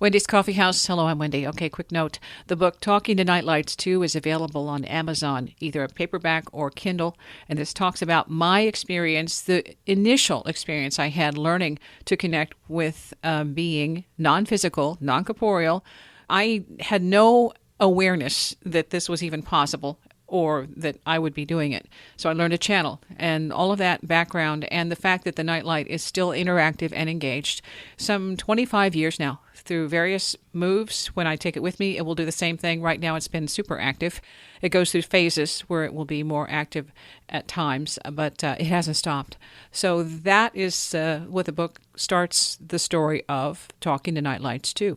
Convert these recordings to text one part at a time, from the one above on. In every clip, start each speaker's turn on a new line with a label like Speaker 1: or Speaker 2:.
Speaker 1: Wendy's Coffee House. Hello, I'm Wendy. Okay, quick note. The book Talking to Nightlights 2 is available on Amazon, either a paperback or Kindle. And this talks about my experience, the initial experience I had learning to connect with being non-physical, non-corporeal. I had no awareness that this was even possible or that I would be doing it. So I learned a channel and all of that background and the fact that the nightlight is still interactive and engaged. Some 25 years now through various moves. When I take it with me, it will do the same thing. Right now it's been super active. It goes through phases where it will be more active at times, but it hasn't stopped. So that is what the book starts the story of Talking to Nightlights 2.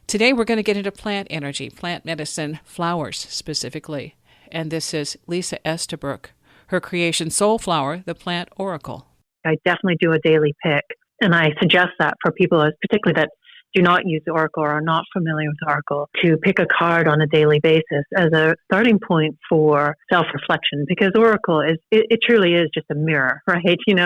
Speaker 1: Today we're going to get into plant energy, plant medicine, flowers specifically. And this is Lisa Estabrook, her creation Soulflower, the plant oracle.
Speaker 2: I definitely do a daily pick. And I suggest that for people, particularly that do not use the oracle or are not familiar with the oracle, to pick a card on a daily basis as a starting point for self-reflection. Because oracle it truly is just a mirror, right? You're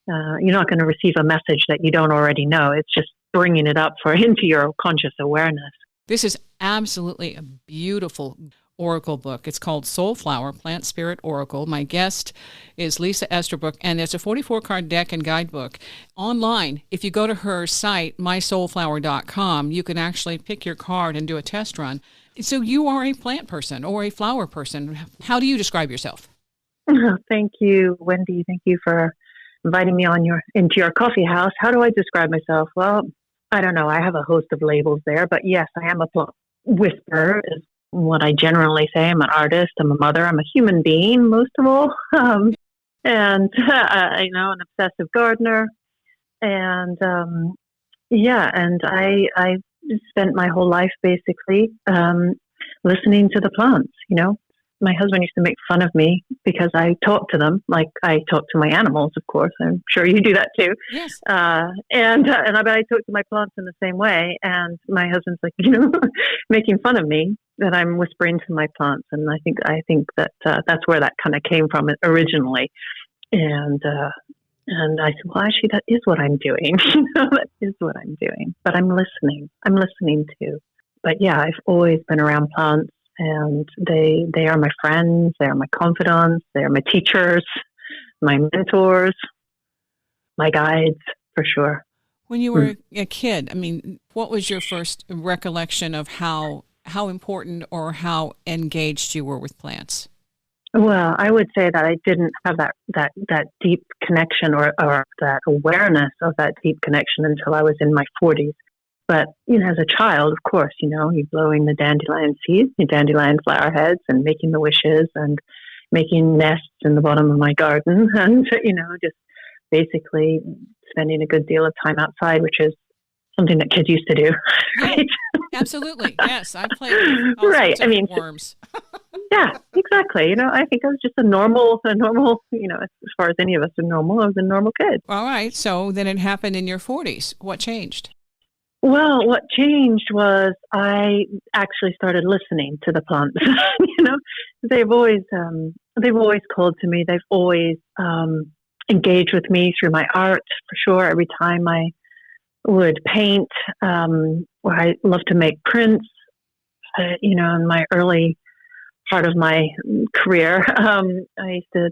Speaker 2: not going to receive a message that you don't already know. It's just bringing it up into your conscious awareness.
Speaker 1: This is absolutely a beautiful oracle book. It's called Soulflower, Plant Spirit Oracle. My guest is Lisa Estabrook, and it's a 44-card deck and guidebook. Online, if you go to her site, mysoulflower.com, you can actually pick your card and do a test run. So you are a plant person or a flower person. How do you describe yourself?
Speaker 2: Thank you, Wendy. Thank you for inviting me into your coffee house. How do I describe myself? Well, I don't know. I have a host of labels there, but yes, I am a plant whisperer is what I generally say. I'm an artist. I'm a mother. I'm a human being, most of all. And an obsessive gardener. And and I spent my whole life basically listening to the plants. My husband used to make fun of me because I talk to them like I talk to my animals, of course. I'm sure you do that too.
Speaker 1: Yes.
Speaker 2: But I talk to my plants in the same way. And my husband's like, making fun of me that I'm whispering to my plants. And I think that that's where that kind of came from originally. And I said, well, actually, that is what I'm doing. That is what I'm doing. But I'm listening. I'm listening too. But yeah, I've always been around plants. And they are my friends, they are my confidants, they are my teachers, my mentors, my guides, for sure.
Speaker 1: When you were a kid, what was your first recollection of how important or how engaged you were with plants?
Speaker 2: Well, I would say that I didn't have that deep connection or that awareness of that deep connection until I was in my 40s. But, as a child, of course, you're blowing the dandelion seeds, the dandelion flower heads and making the wishes and making nests in the bottom of my garden and, just basically spending a good deal of time outside, which is something that kids used to do. Right?
Speaker 1: Absolutely. Yes. I played with all sorts of worms.
Speaker 2: Yeah, exactly. I think I was just a normal, as far as any of us are normal, I was a normal kid.
Speaker 1: All right. So then it happened in your 40s. What changed?
Speaker 2: Well, what changed was I actually started listening to the plants. They've always called to me. They've always engaged with me through my art, for sure. Every time I would paint, or I love to make prints. In my early part of my career, I used to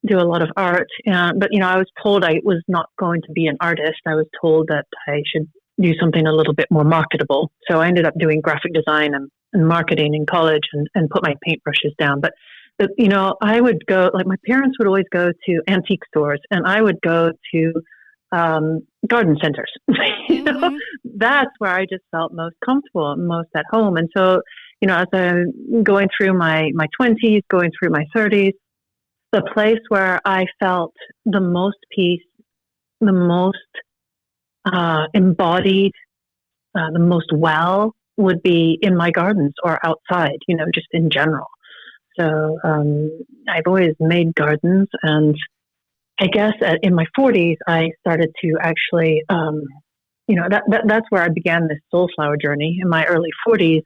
Speaker 2: do a lot of art. But I was told I was not going to be an artist. I was told that I should do something a little bit more marketable. So I ended up doing graphic design and marketing in college and put my paintbrushes down. But I would go, like my parents would always go to antique stores and I would go to garden centers. That's where I just felt most comfortable, most at home. And so, as I'm going through my 20s, going through my 30s, the place where I felt the most peace, the most embodied, the most well would be in my gardens or outside, just in general. So I've always made gardens, and I guess in my 40s I started to actually, that's where I began this Soulflower journey. In my early 40s,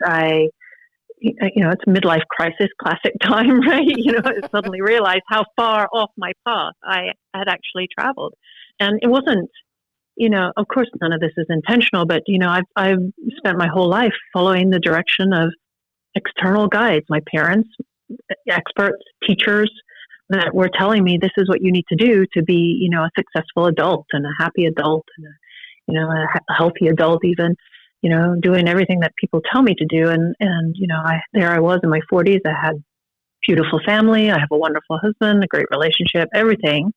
Speaker 2: it's midlife crisis, classic time, right? I suddenly realized how far off my path I had actually traveled, and it wasn't of course, none of this is intentional, but, I've spent my whole life following the direction of external guides, my parents, experts, teachers that were telling me this is what you need to do to be, a successful adult and a happy adult and a healthy adult, even, doing everything that people tell me to do. And there I was in my 40s. I had beautiful family. I have a wonderful husband, a great relationship, everything.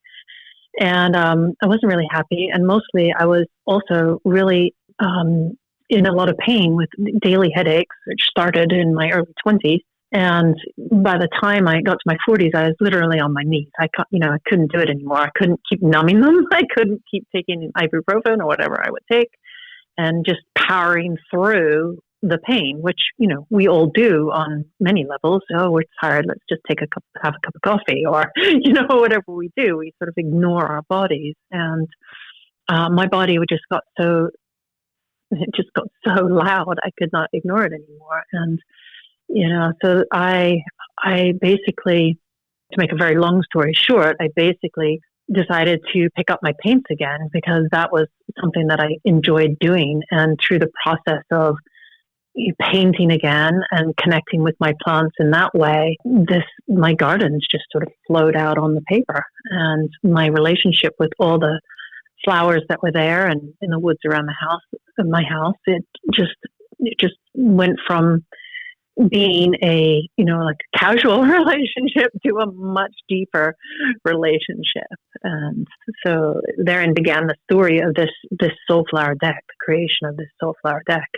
Speaker 2: And I wasn't really happy. And mostly I was also really in a lot of pain with daily headaches, which started in my early 20s. And by the time I got to my 40s, I was literally on my knees. I couldn't do it anymore. I couldn't keep numbing them. I couldn't keep taking ibuprofen or whatever I would take and just powering through the pain, which, we all do on many levels. Oh, we're tired. Let's just have a cup of coffee or, whatever we do. We sort of ignore our bodies. And my body it just got so loud. I could not ignore it anymore. And, so I basically, to make a very long story short, I basically decided to pick up my paints again because that was something that I enjoyed doing. And through the process of painting again and connecting with my plants in that way, my gardens just sort of flowed out on the paper. And my relationship with all the flowers that were there and in the woods around my house, it just went from being a casual relationship to a much deeper relationship. And so therein began the story of this Soulflower deck, the creation of this Soulflower deck,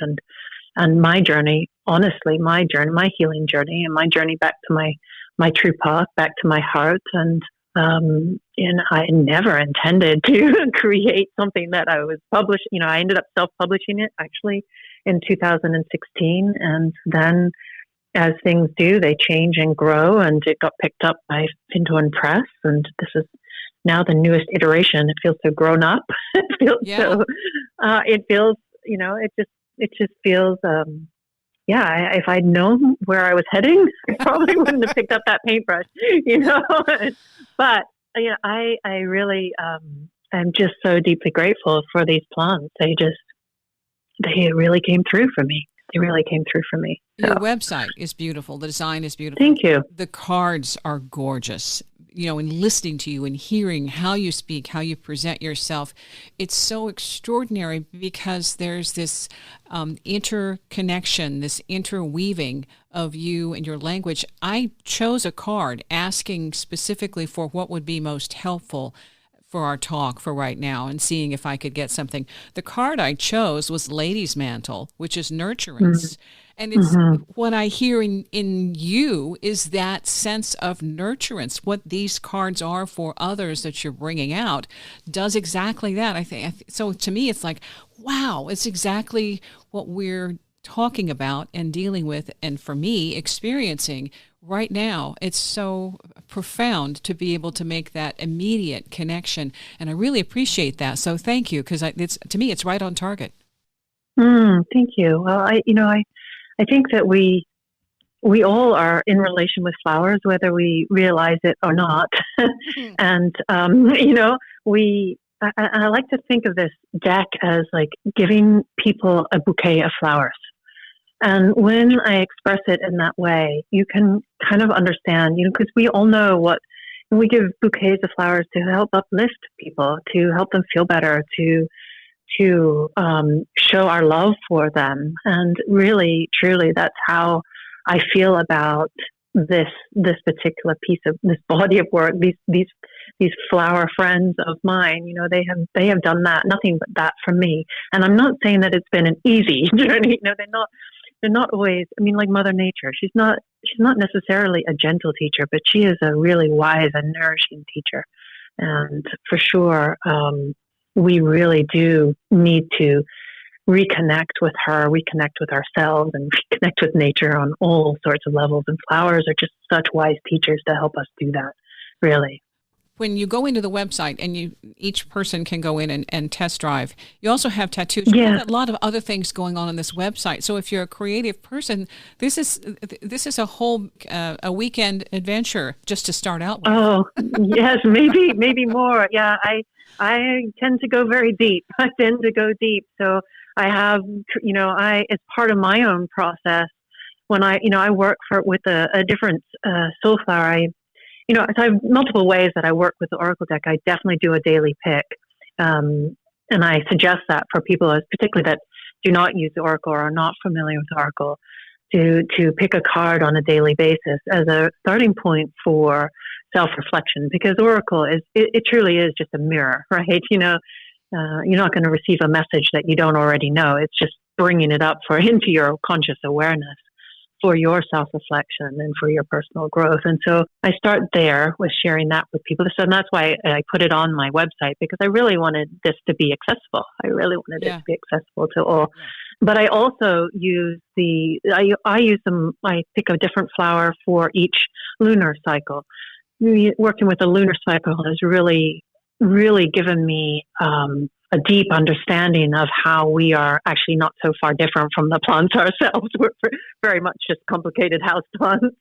Speaker 2: and my journey, honestly, my healing journey, and my journey back to my true path, back to my heart. And I never intended to create something that I was published. I ended up self-publishing it actually in 2016. And then as things do, they change and grow, and it got picked up by Pinto and Press. And this is now the newest iteration. It feels so grown up. It just feels, if I'd known where I was heading, I probably wouldn't have picked up that paintbrush, But, I really, I'm just so deeply grateful for these plants. They really came through for me. So.
Speaker 1: Your website is beautiful. The design is beautiful.
Speaker 2: Thank you.
Speaker 1: The cards are gorgeous. In listening to you and hearing how you speak, how you present yourself, it's so extraordinary because there's this interconnection, this interweaving of you and your language. I chose a card asking specifically for what would be most helpful for our talk for right now and seeing if I could get something. The card I chose was Lady's Mantle, which is nurturance. And it's what I hear in you is that sense of nurturance. What these cards are for others that you're bringing out does exactly that. I think so. To me, it's like, wow, it's exactly what we're talking about and dealing with, and for me, experiencing right now. It's so profound to be able to make that immediate connection, and I really appreciate that. So thank you, because to me, it's right on target.
Speaker 2: Thank you. Well, I think that we all are in relation with flowers, whether we realize it or not. And, I like to think of this deck as like giving people a bouquet of flowers. And when I express it in that way, you can kind of understand, because we all know we give bouquets of flowers to help uplift people, to help them feel better, to show our love for them. And really, truly, that's how I feel about this particular piece of this body of work. These flower friends of mine, they have done that, nothing but that for me. And I'm not saying that it's been an easy journey. No, they're not always. I mean, like Mother Nature, she's not necessarily a gentle teacher, but she is a really wise and nourishing teacher. And for sure, we really do need to reconnect with her, reconnect with ourselves, and reconnect with nature on all sorts of levels. And flowers are just such wise teachers to help us do that, really.
Speaker 1: when you go into the website and each person can go in and test drive, you also have tattoos. You have a lot of other things going on this website. So if you're a creative person, this is a whole a weekend adventure just to start out with.
Speaker 2: Oh, yes, maybe more. Yeah, I tend to go very deep. I tend to go deep. So I have, it's part of my own process. When I work with a different Soulflower. So I have multiple ways that I work with the Oracle deck. I definitely do a daily pick. And I suggest that for people, particularly that do not use the Oracle or are not familiar with Oracle, to pick a card on a daily basis as a starting point for self-reflection, because Oracle it truly is just a mirror, right? You're not going to receive a message that you don't already know. It's just bringing it up into your conscious awareness for your self-reflection and for your personal growth. And so I start there with sharing that with people. So that's why I put it on my website, because I really wanted this to be accessible. I really wanted it to be accessible to all. Yeah. But I also use I pick a different flower for each lunar cycle. Working with the lunar cycle has really, really given me a deep understanding of how we are actually not so far different from the plants ourselves. We're very much just complicated house plants,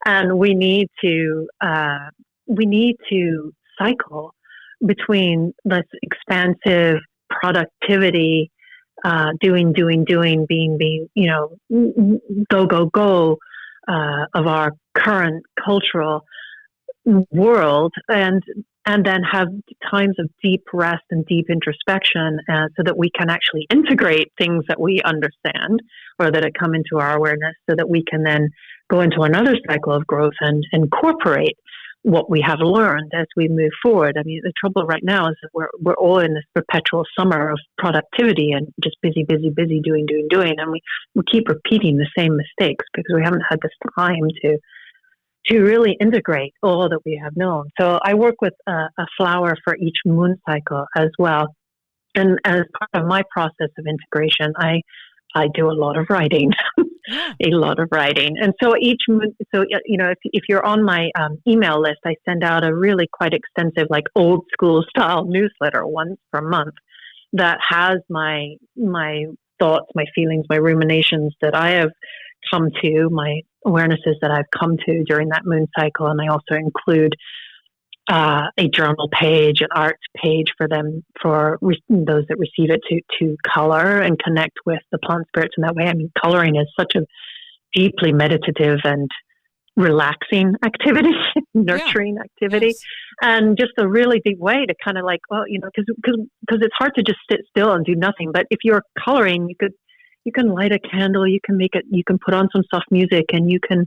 Speaker 2: and we need to cycle between this expansive productivity, doing, being, go, of our current cultural world, and then have times of deep rest and deep introspection, so that we can actually integrate things that we understand or that come into our awareness, so that we can then go into another cycle of growth and incorporate what we have learned as we move forward. I mean, the trouble right now is that we're all in this perpetual summer of productivity and just busy, doing, and we keep repeating the same mistakes because we haven't had this time to really integrate all that we have known. So I work with a flower for each moon cycle as well. And as part of my process of integration, I do a lot of writing, a lot of writing. And so if you're on my email list, I send out a really quite extensive, like old school style newsletter once per month that has my thoughts, my feelings, my ruminations that I have come to, my awarenesses that I've come to during that moon cycle. And I also include a journal page, an art page for them, for those that receive it to color and connect with the plant spirits in that way. I mean, coloring is such a deeply meditative and relaxing activity, nurturing activity, and just a really deep way to kind of like, because it's hard to just sit still and do nothing. But if you're coloring, you can light a candle, you can put on some soft music, and you can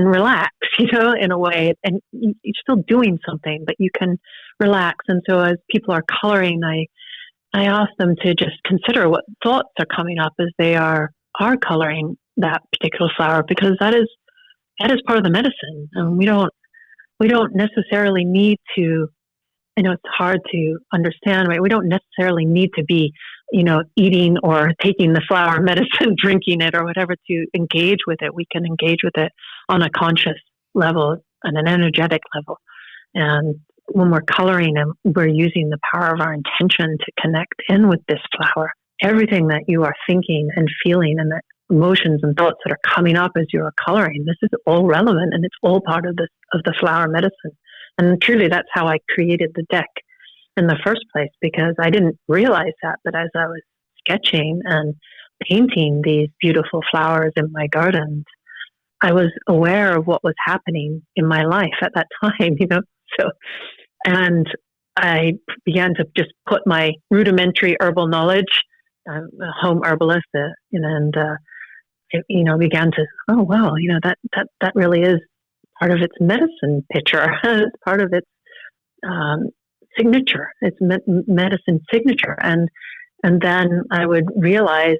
Speaker 2: relax, in a way, and you're still doing something, but you can relax. And so as people are coloring, I ask them to just consider what thoughts are coming up as they are coloring that particular flower, because that is part of the medicine. And we don't necessarily need to, it's hard to understand, right? We don't necessarily need to be, eating or taking the flower medicine, drinking it or whatever to engage with it. We can engage with it on a conscious level and an energetic level. And when we're coloring and we're using the power of our intention to connect in with this flower, everything that you are thinking and feeling and the emotions and thoughts that are coming up as you are coloring, this is all relevant, and it's all part of the flower medicine. And truly, that's how I created the deck in the first place, because I didn't realize that. But as I was sketching and painting these beautiful flowers in my garden, I was aware of what was happening in my life at that time, So, and I began to just put my rudimentary herbal knowledge, I'm a home herbalist, and began to, oh wow, that really is part of its medicine picture. It's part of its signature, its medicine signature. And then I would realize,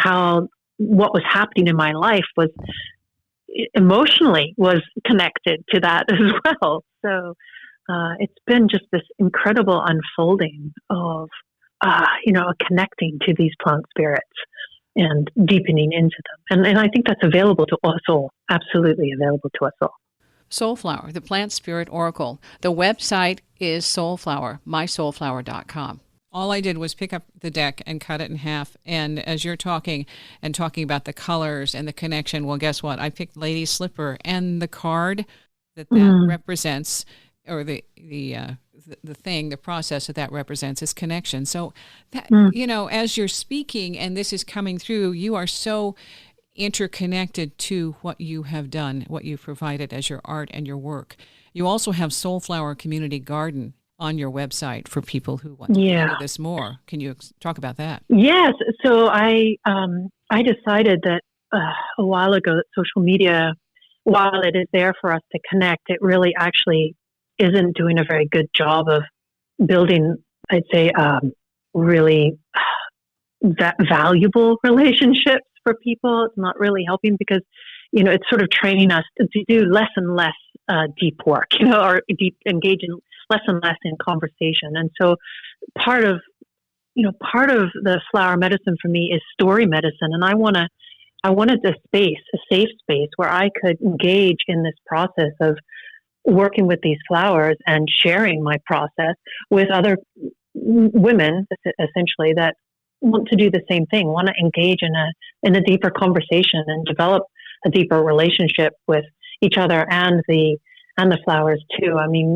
Speaker 2: how what was happening in my life was emotionally was connected to that as well. So it's been just this incredible unfolding of, connecting to these plant spirits and deepening into them. And I think that's available to us all, absolutely available to us all.
Speaker 1: Soulflower, the plant spirit oracle. The website is Soulflower, mysoulflower.com. All I did was pick up the deck and cut it in half. And as you're talking and talking about the colors and the connection, well, guess what? I picked Lady Slipper, and the card that represents, or the thing, the process that represents is connection. So that, as you're speaking and this is coming through, you are so interconnected to what you have done, what you've provided as your art and your work. You also have Soulflower Community Garden on your website for people who want to get into this more. Can you talk about that?
Speaker 2: Yes. So I decided that a while ago that social media, while it is there for us to connect, it really actually isn't doing a very good job of building, I'd say, really valuable relationships for people. It's not really helping because, it's sort of training us to do less and less deep work, or engage in less and less in conversation. And so part of the flower medicine for me is story medicine. And I wanted a safe space where I could engage in this process of working with these flowers and sharing my process with other women, essentially, that want to do the same thing, want to engage in a deeper conversation and develop a deeper relationship with each other and the flowers too. I mean,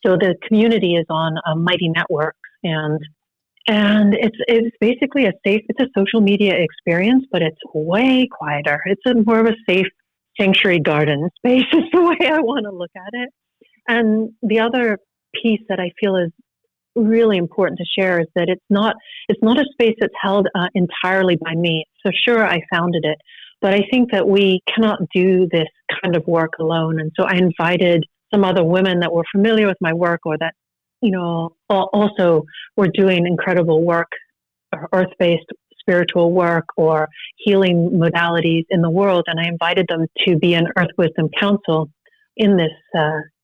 Speaker 2: so the community is on Mighty Networks, and it's basically it's a social media experience, but it's way quieter. It's more of a safe sanctuary garden space is the way I want to look at it. And the other piece that I feel is really important to share is that it's not a space that's held entirely by me. So sure, I founded it, but I think that we cannot do this kind of work alone. And so I invited some other women that were familiar with my work, or that, also were doing incredible work, or earth-based spiritual work or healing modalities in the world. And I invited them to be an Earth Wisdom Council in this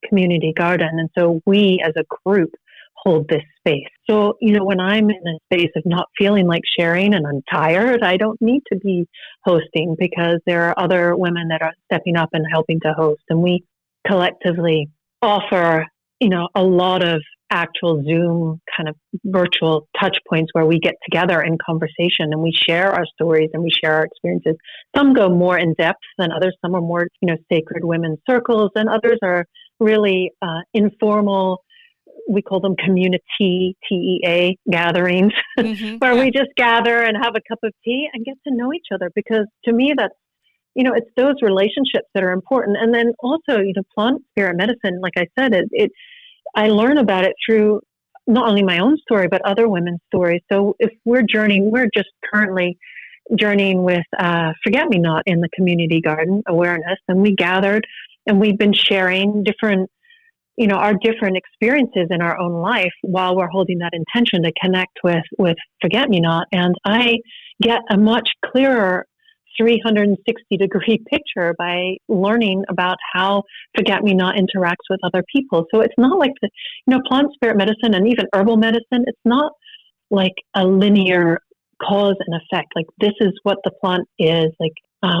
Speaker 2: community garden. And so we as a group hold this space. So, when I'm in a space of not feeling like sharing and I'm tired, I don't need to be hosting, because there are other women that are stepping up and helping to host. And we collectively offer, a lot of actual Zoom kind of virtual touch points where we get together in conversation and we share our stories and we share our experiences. Some go more in depth than others. Some are more, sacred women's circles, and others are really informal. We call them community, TEA gatherings, where we just gather and have a cup of tea and get to know each other. Because to me, that's, it's those relationships that are important. And then also, plant spirit medicine, like I said, I learn about it through not only my own story, but other women's stories. So if we're just currently journeying with Forget-Me-Not in the community garden awareness, and we gathered and we've been sharing different, our different experiences in our own life while we're holding that intention to connect with Forget-Me-Not. And I get a much clearer 360-degree picture by learning about how Forget-Me-Not interacts with other people. So it's not like plant spirit medicine and even herbal medicine, it's not like a linear cause and effect. Like, this is what the plant is. Like,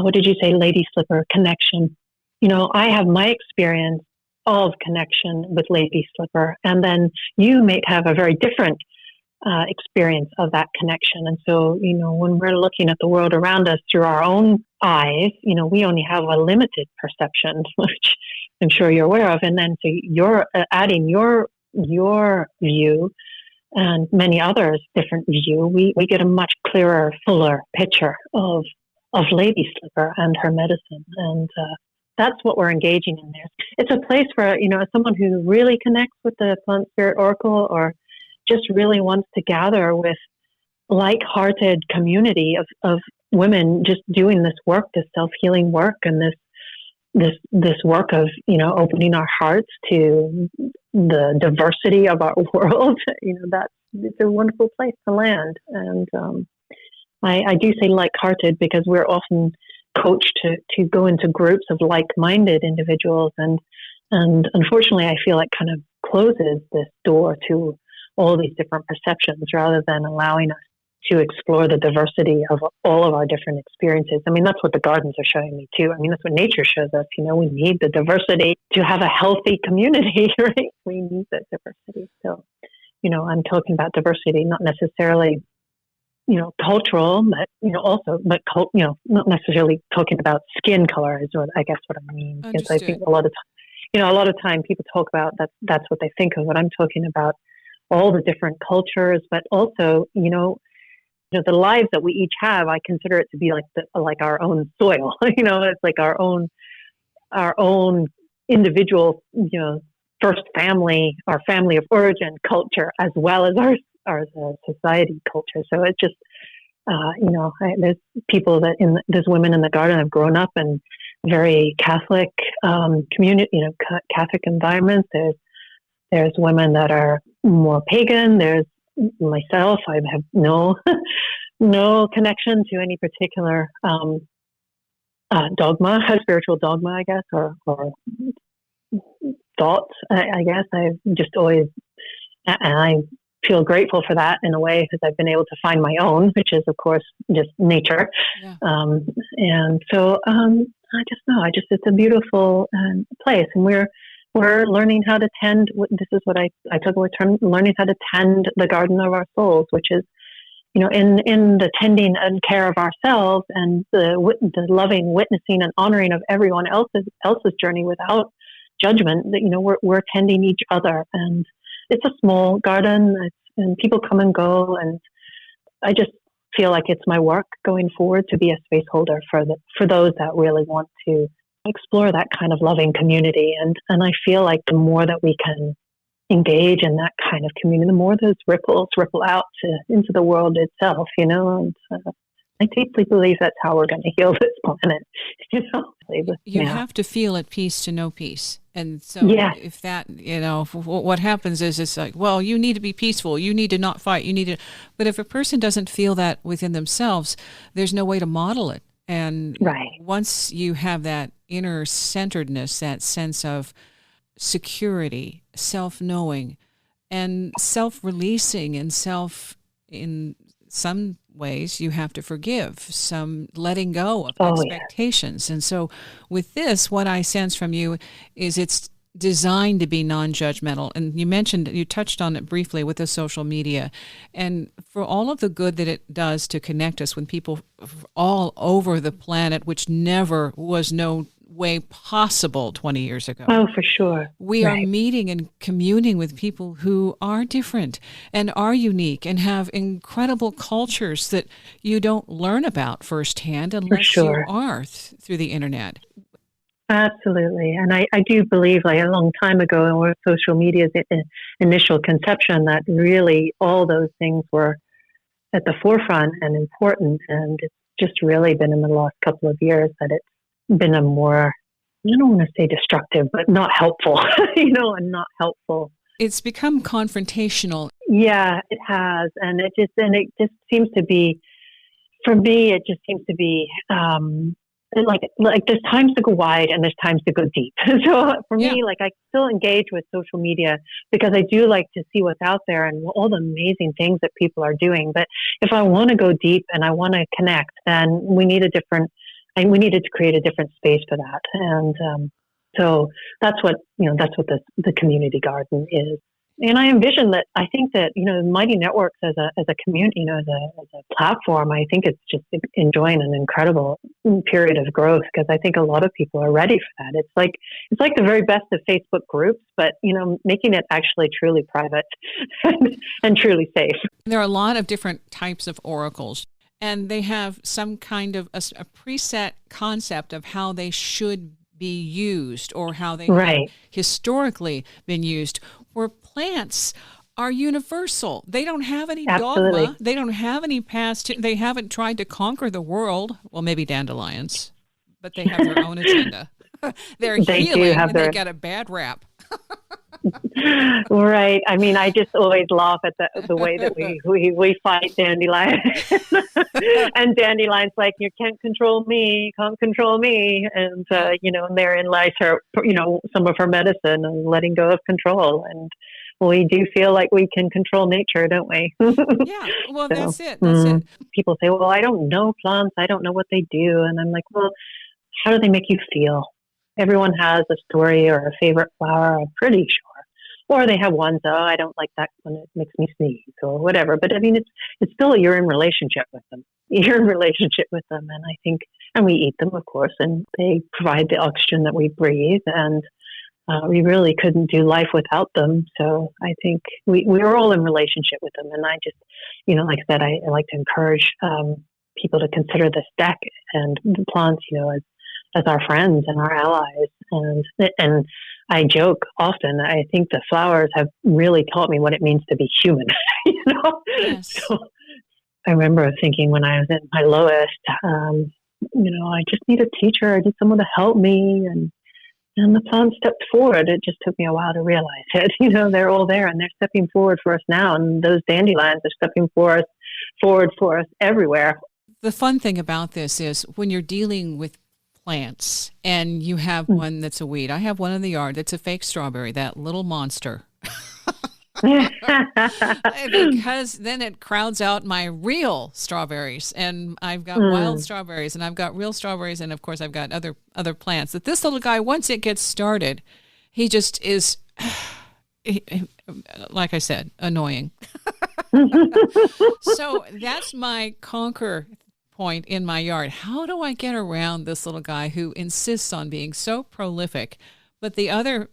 Speaker 2: what did you say, Lady Slipper, connection. I have my experience of connection with Lady Slipper, and then you may have a very different experience of that connection. And so, when we're looking at the world around us through our own eyes, we only have a limited perception, which I'm sure you're aware of. And then so you're adding your view and many others' different view, we get a much clearer, fuller picture of Lady Slipper and her medicine. And that's what we're engaging in there. It's a place where, someone who really connects with the Plant Spirit Oracle, or just really wants to gather with like-hearted community of women just doing this work, this self-healing work, and this work of, opening our hearts to the diversity of our world. It's a wonderful place to land. And I do say like-hearted because we're often coached to go into groups of like-minded individuals, and unfortunately I feel it kind of closes this door to all these different perceptions rather than allowing us to explore the diversity of all of our different experiences. I mean, that's what the gardens are showing me too. I mean, that's what nature shows us. We need the diversity to have a healthy community, right? We need that diversity. So, I'm talking about diversity, not necessarily, cultural, but, not necessarily talking about skin color is what I guess what I mean. Because I think a lot of time people talk about that's what they think of. What I'm talking about, all the different cultures, but also, the lives that we each have, I consider it to be like our own soil. It's like our own individual, first family, our family of origin culture, as well as our society culture. So it's just, there's people there's women in the garden have grown up in very Catholic community, Catholic environments. There's women that are more pagan. There's myself. I have no connection to any particular dogma, spiritual dogma, I guess, or thoughts. I guess I've just always, and I feel grateful for that in a way because I've been able to find my own, which is of course just nature.
Speaker 1: Yeah.
Speaker 2: And so I just know, it's a beautiful place, and we're learning how to tend. This is what I took away term, learning how to tend the garden of our souls, which is, in the tending and care of ourselves and the loving witnessing and honoring of everyone else's journey without judgment. That we're tending each other, and it's a small garden, and people come and go, and I just feel like it's my work going forward to be a space holder for those that really want to explore that kind of loving community. And I feel like the more that we can engage in that kind of community, the more those ripples ripple out into the world itself, and I deeply believe that's how we're going to heal this planet.
Speaker 1: You have to feel at peace to know peace. And so if that, what happens is it's like, well, you need to be peaceful. You need to not fight. But if a person doesn't feel that within themselves, there's no way to model it. And once you have that inner centeredness, that sense of security, self-knowing, and self-releasing, and in some ways you have to forgive, some letting go of expectations. And so with this, what I sense from you is it's designed to be non-judgmental. And you touched on it briefly with the social media, and for all of the good that it does to connect us with people all over the planet, which never was no way possible 20 years ago.
Speaker 2: Oh, for sure.
Speaker 1: We are meeting and communing with people who are different and are unique and have incredible cultures that you don't learn about firsthand unless you are through the internet.
Speaker 2: Absolutely. And I do believe, like a long time ago, or social media's initial conception, that really all those things were at the forefront and important. And it's just really been in the last couple of years that it's been a more, I don't want to say destructive, but not helpful, and not helpful.
Speaker 1: It's become confrontational.
Speaker 2: Yeah, it has. And it just seems to be, for me, it just seems to be, like there's times to go wide and there's times to go deep. So for me, I still engage with social media because I do like to see what's out there and all the amazing things that people are doing. But if I want to go deep and I want to connect, then we needed to create a different space for that. And so that's what the community garden is. And I envision that, I think that, Mighty Networks as a community, as a platform, I think it's just enjoying an incredible period of growth, because I think a lot of people are ready for that. It's like the very best of Facebook groups, but, making it actually truly private and truly safe.
Speaker 1: There are a lot of different types of oracles, and they have some kind of a preset concept of how they should be used or how they have historically been used, where plants are universal. They don't have any dogma. They don't have any past. They haven't tried to conquer the world. Well, maybe dandelions, but they have their own agenda. They're healing, and they got a bad rap.
Speaker 2: Right. I mean, I just always laugh at the way that we fight dandelion. And dandelion's like, you can't control me, you can't control me. And, and therein lies her, some of her medicine and letting go of control. And we do feel like we can control nature, don't we?
Speaker 1: Yeah, well,
Speaker 2: So,
Speaker 1: that's it. That's it.
Speaker 2: people say, well, I don't know plants. I don't know what they do. And I'm like, well, how do they make you feel? Everyone has a story or a favorite flower, I'm pretty sure. Or they have ones, oh, I don't like that when it makes me sneeze or whatever. But I mean, it's still, you're in relationship with them. You're in relationship with them. And I think, and we eat them, of course, and they provide the oxygen that we breathe. And we really couldn't do life without them. So I think we're all in relationship with them. And I just, like I said, I like to encourage people to consider this deck and the plants, as our friends and our allies. And I joke often, I think the flowers have really taught me what it means to be human,
Speaker 1: Yes.
Speaker 2: So I remember thinking when I was at my lowest, I just need a teacher. I need someone to help me. And the plants stepped forward. It just took me a while to realize it. They're all there and they're stepping forward for us now. And those dandelions are stepping forward for us everywhere.
Speaker 1: The fun thing about this is when you're dealing with plants and you have one that's a weed. I have one in the yard that's a fake strawberry, that little monster. Because then it crowds out my real strawberries, and I've got wild strawberries, and I've got real strawberries, and of course I've got other plants. That this little guy, once it gets started, he just is, like I said, annoying. So that's my conquer point in my yard. How do I get around this little guy who insists on being so prolific? But the other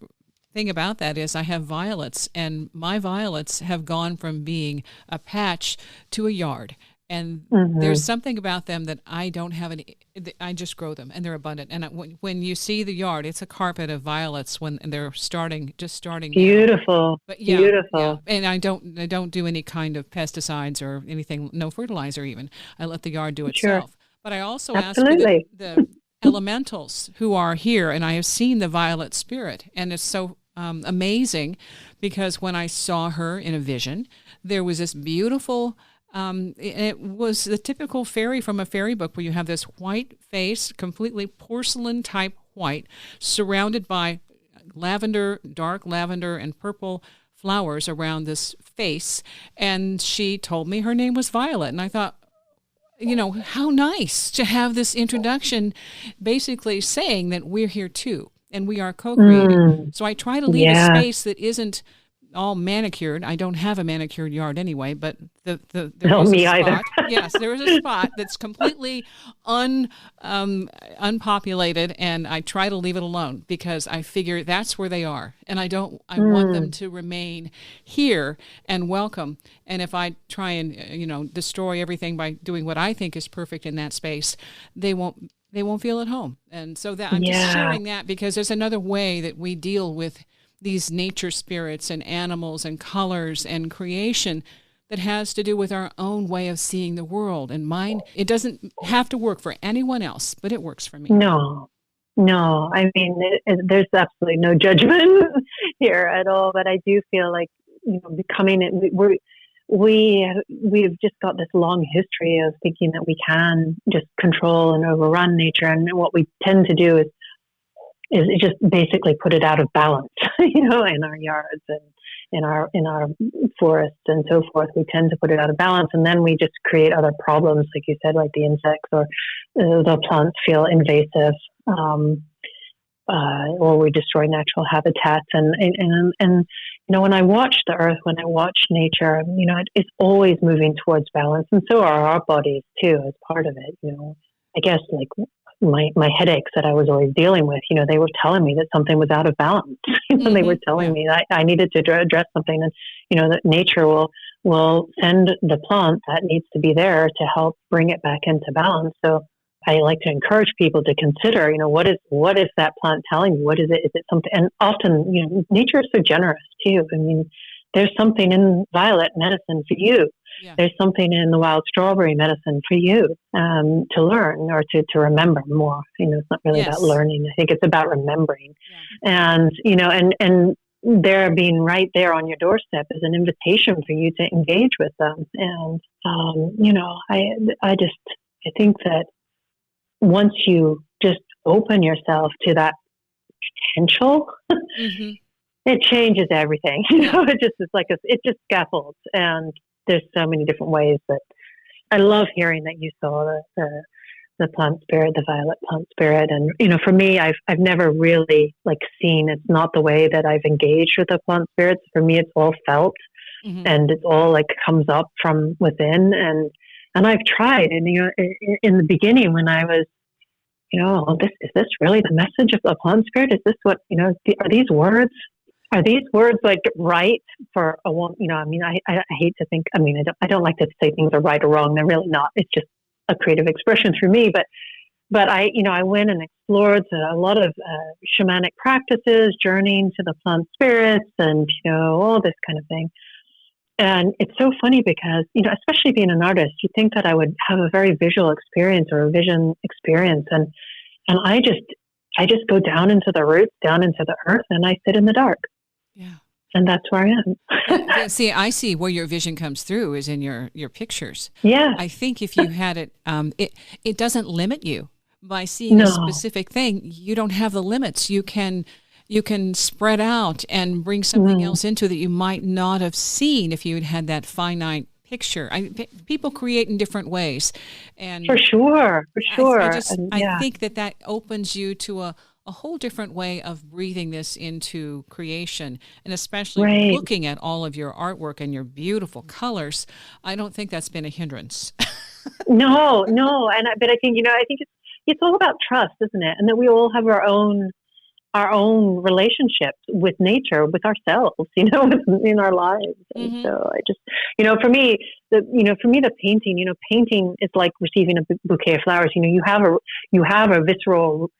Speaker 1: thing about that is I have violets, and my violets have gone from being a patch to a yard. And there's something about them that I don't have any, I just grow them and they're abundant. And when you see the yard, it's a carpet of violets when they're starting
Speaker 2: Beautiful.
Speaker 1: now. But yeah,
Speaker 2: Beautiful.
Speaker 1: yeah. And I don't do any kind of pesticides or anything, no fertilizer even. I let the yard do itself. Sure. But I also ask for the elementals who are here, and I have seen the violet spirit, and it's so amazing because when I saw her in a vision, there was this beautiful it was the typical fairy from a fairy book where you have this white face, completely porcelain type white, surrounded by lavender, dark lavender and purple flowers around this face. And she told me her name was Violet. And I thought, how nice to have this introduction basically saying that we're here too and we are co-creating. So I try to leave a space that isn't all manicured. I don't have a manicured yard anyway, but there is a spot. Yes, there is a spot that's completely unpopulated, and I try to leave it alone because I figure that's where they are, and I want them to remain here and welcome. And if I try and destroy everything by doing what I think is perfect in that space, they won't feel at home. And so that I'm just sharing that because there's another way that we deal with these nature spirits and animals and colors and creation that has to do with our own way of seeing the world. And mine, it doesn't have to work for anyone else, but it works for me.
Speaker 2: No. I mean, there's absolutely no judgment here at all. But I do feel like, we've just got this long history of thinking that we can just control and overrun nature. And what we tend to do is just basically put it out of balance, in our yards and in our forests and so forth. We tend to put it out of balance, and then we just create other problems, like you said, like the insects or the plants feel invasive, or we destroy natural habitats. And when I watch the earth, when I watch nature, it's always moving towards balance, and so are our bodies too, as part of it. I guess like my headaches that I was always dealing with, they were telling me that something was out of balance. They were telling me that I needed to address something, and that nature will send the plant that needs to be there to help bring it back into balance. So I like to encourage people to consider, what is that plant telling you? What is it? Is it something? And often, nature is so generous too. I mean, there's something in violet medicine for you. Yeah. There's something in the wild strawberry medicine for you to learn or to remember more. It's not really about learning. I think it's about remembering. Yeah. And there being right there on your doorstep is an invitation for you to engage with them. And, I think that once you just open yourself to that potential, it changes everything. It just is like it just scaffolds, and there's so many different ways that I love hearing that you saw the plant spirit, the violet plant spirit, and for me, I've never really like seen. It's not the way that I've engaged with the plant spirits. For me, it's all felt, and it's all like comes up from within, and I've tried, and in the beginning when I was is this really the message of the plant spirit? Is this what, are these words? Are these words like right for a woman? I mean, I hate to think, I don't like to say things are right or wrong. They're really not. It's just a creative expression for me. But I went and explored a lot of shamanic practices, journeying to the plant spirits and, all this kind of thing. And it's so funny because, especially being an artist, you think that I would have a very visual experience or a vision experience. And I just go down into the roots, down into the earth, and I sit in the dark.
Speaker 1: Yeah.
Speaker 2: And that's where I
Speaker 1: am. See, I see where your vision comes through is in your pictures.
Speaker 2: Yeah.
Speaker 1: I think if you had it, it doesn't limit you by seeing a specific thing. You don't have the limits. You can spread out and bring something else into that you might not have seen if you had that finite picture. People create in different ways, and
Speaker 2: for sure.
Speaker 1: I think that opens you to a whole different way of breathing this into creation, and especially looking at all of your artwork and your beautiful colors. I don't think that's been a hindrance.
Speaker 2: No, but I think I think it's all about trust, isn't it? And that we all have our own relationships with nature, with ourselves, in our lives. And so I just, for me, the painting is like receiving a bouquet of flowers. You have a visceral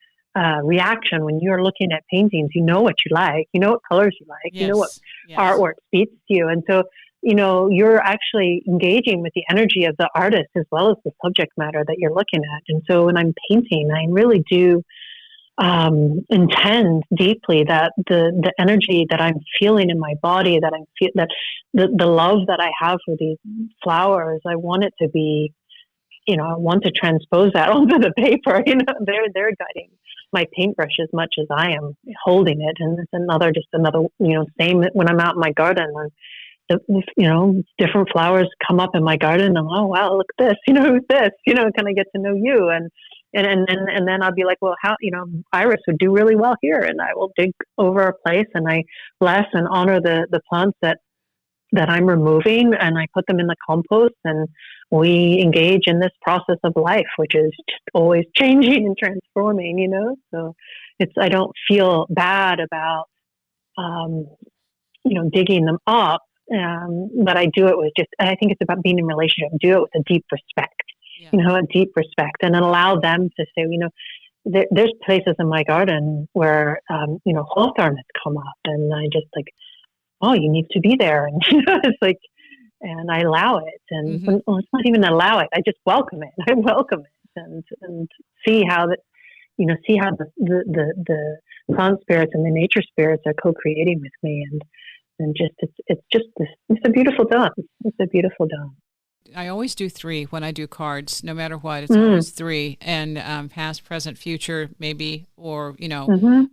Speaker 2: reaction when you're looking at paintings. You know what you like, what colors you like, what artwork speaks to you. And so, you're actually engaging with the energy of the artist as well as the subject matter that you're looking at. And so when I'm painting, I really do intend deeply that the energy that I'm feeling in my body, that that the love that I have for these flowers, I want it to be, I want to transpose that onto the paper. They're guiding my paintbrush as much as I am holding it. And it's another, same when I'm out in my garden and different flowers come up in my garden and oh wow, look at this, who's this, kind of get to know you. And then I'll be like, well, how, Iris would do really well here. And I will dig over a place and I bless and honor the plants that I'm removing, and I put them in the compost, and we engage in this process of life, which is just always changing and transforming, so I don't feel bad about, digging them up. But I do it with I think it's about being in relationship, do it with a deep respect. A deep respect, and then allow them to say, there's places in my garden where, hawthorn has come up, and I just like, oh, you need to be there. And, it's like, and I allow it. And it's not even allow it. I just welcome it. I welcome it and see how the plant spirits and the nature spirits are co-creating with me. And it's a beautiful dance. It's a beautiful dance.
Speaker 1: I always do 3 when I do cards, no matter what. It's always 3, and past, present, future, maybe, or no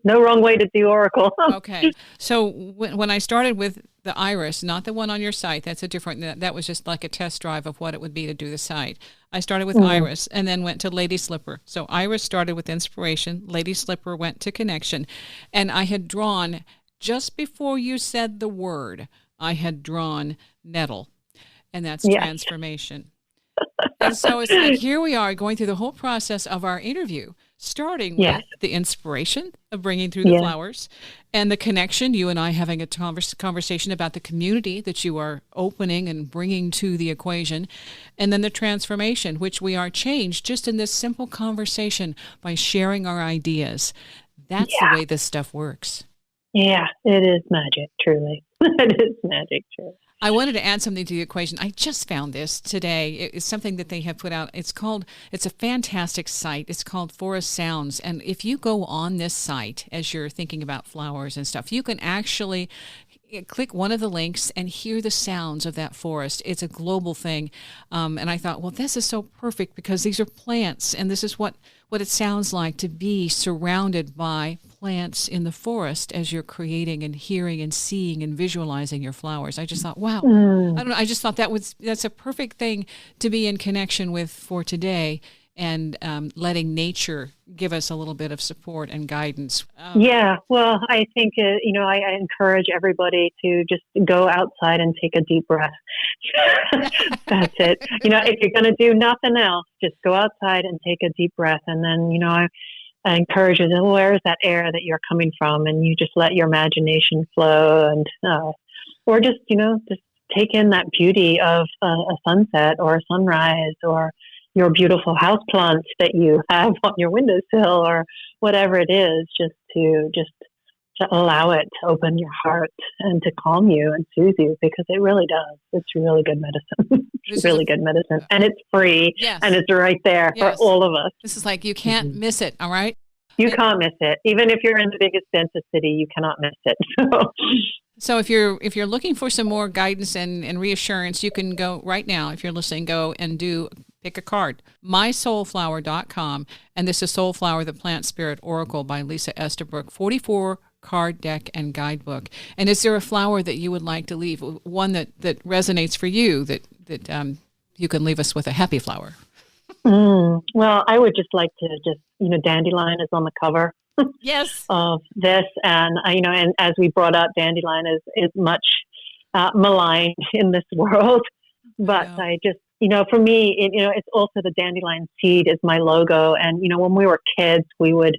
Speaker 1: wrong way to do oracle. Okay, so when I started with the iris, not the one on your site, that's a different. That was just like a test drive of what it would be to do the site. I started with iris, and then went to Lady Slipper. So iris started with inspiration. Lady Slipper went to connection, and I had drawn just before you said the word. I had drawn nettle. And that's transformation. And so it's like, here we are going through the whole process of our interview, starting with the inspiration of bringing through the flowers and the connection, you and I having a conversation about the community that you are opening and bringing to the equation, and then the transformation, which we are changed just in this simple conversation by sharing our ideas. That's the way this stuff works.
Speaker 2: Yeah, it is magic, truly. It is magic, truly.
Speaker 1: I wanted to add something to the equation. I just found this today. It's something that they have put out. It's a fantastic site. It's called Forest Sounds. And if you go on this site, as you're thinking about flowers and stuff, you can actually click one of the links and hear the sounds of that forest. It's a global thing. And I thought, well, this is so perfect because these are plants, and this is what it sounds like to be surrounded by plants in the forest as you're creating and hearing and seeing and visualizing your flowers. I just thought, wow, I don't know. I just thought that's a perfect thing to be in connection with for today, and letting nature give us a little bit of support and guidance.
Speaker 2: Yeah, well, I think, I encourage everybody to just go outside and take a deep breath. That's it. If you're going to do nothing else, just go outside and take a deep breath. And then, I encourage you, where is that air that you're coming from? And you just let your imagination flow, and or just take in that beauty of a sunset or a sunrise, or your beautiful house plants that you have on your windowsill, or whatever it is, just to allow it to open your heart and to calm you and soothe you, because it really does. It's really good medicine. It's really good medicine. And it's free.
Speaker 1: Yes.
Speaker 2: And it's right there for all of us.
Speaker 1: This is like, you can't miss it. All right.
Speaker 2: You can't miss it. Even if you're in the biggest, densest city, you cannot miss it.
Speaker 1: So if you're looking for some more guidance and reassurance, you can go right now. If you're listening, go and pick a card, mysoulflower.com. And this is Soulflower, the Plant Spirit Oracle by Lisa Estabrook, 44 card deck and guidebook. And is there a flower that you would like to leave? One that resonates for you, that you can leave us with a happy flower?
Speaker 2: Well, I would just like to Dandelion is on the cover.
Speaker 1: Yes.
Speaker 2: Of this, and and as we brought up, Dandelion is much maligned in this world, but I just, for me, it's also the dandelion seed is my logo. And when we were kids, we would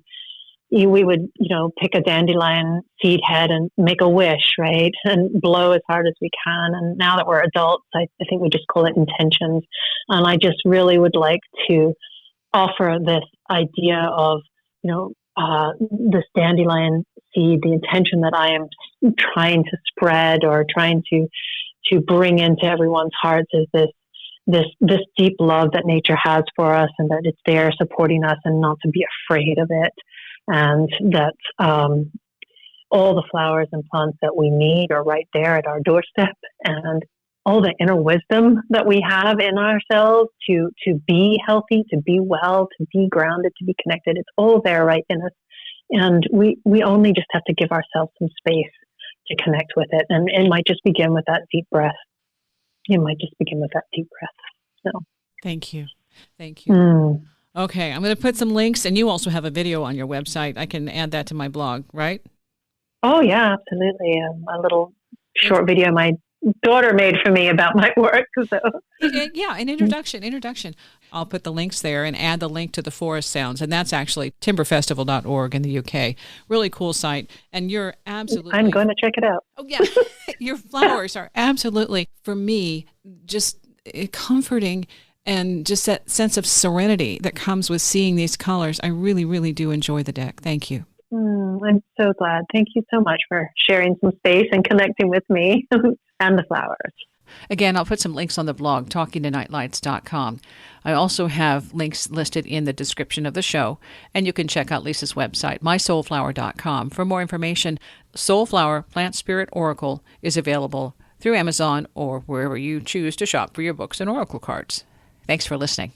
Speaker 2: pick a dandelion seed head and make a wish, right, and blow as hard as we can. And now that we're adults, I think we just call it intentions. And I just really would like to offer this idea of this dandelion seed, the intention that I am trying to spread or trying to bring into everyone's hearts, is this deep love that nature has for us, and that it's there supporting us, and not to be afraid of it, and that all the flowers and plants that we need are right there at our doorstep, and all the inner wisdom that we have in ourselves to be healthy, to be well, to be grounded, to be connected. It's all there right in us. And we only just have to give ourselves some space to connect with it. And it might just begin with that deep breath. So
Speaker 1: Thank you. Okay, I'm going to put some links, and you also have a video on your website. I can add that to my blog, right?
Speaker 2: Oh, yeah, absolutely. A little short video my daughter made for me about my work. So.
Speaker 1: Yeah, an introduction. I'll put the links there and add the link to the Forest Sounds, and that's actually timberfestival.org in the UK. Really cool site, and you're absolutely...
Speaker 2: I'm going to check it out.
Speaker 1: Oh, yeah. Your flowers are absolutely, for me, just comforting, and just that sense of serenity that comes with seeing these colors. I really, really do enjoy the deck. Thank you.
Speaker 2: I'm so glad. Thank you so much for sharing some space and connecting with me and the flowers.
Speaker 1: Again, I'll put some links on the blog, talkingtonightlights.com. I also have links listed in the description of the show, and you can check out Lisa's website, mysoulflower.com. For more information, Soulflower Plant Spirit Oracle is available through Amazon or wherever you choose to shop for your books and oracle cards. Thanks for listening.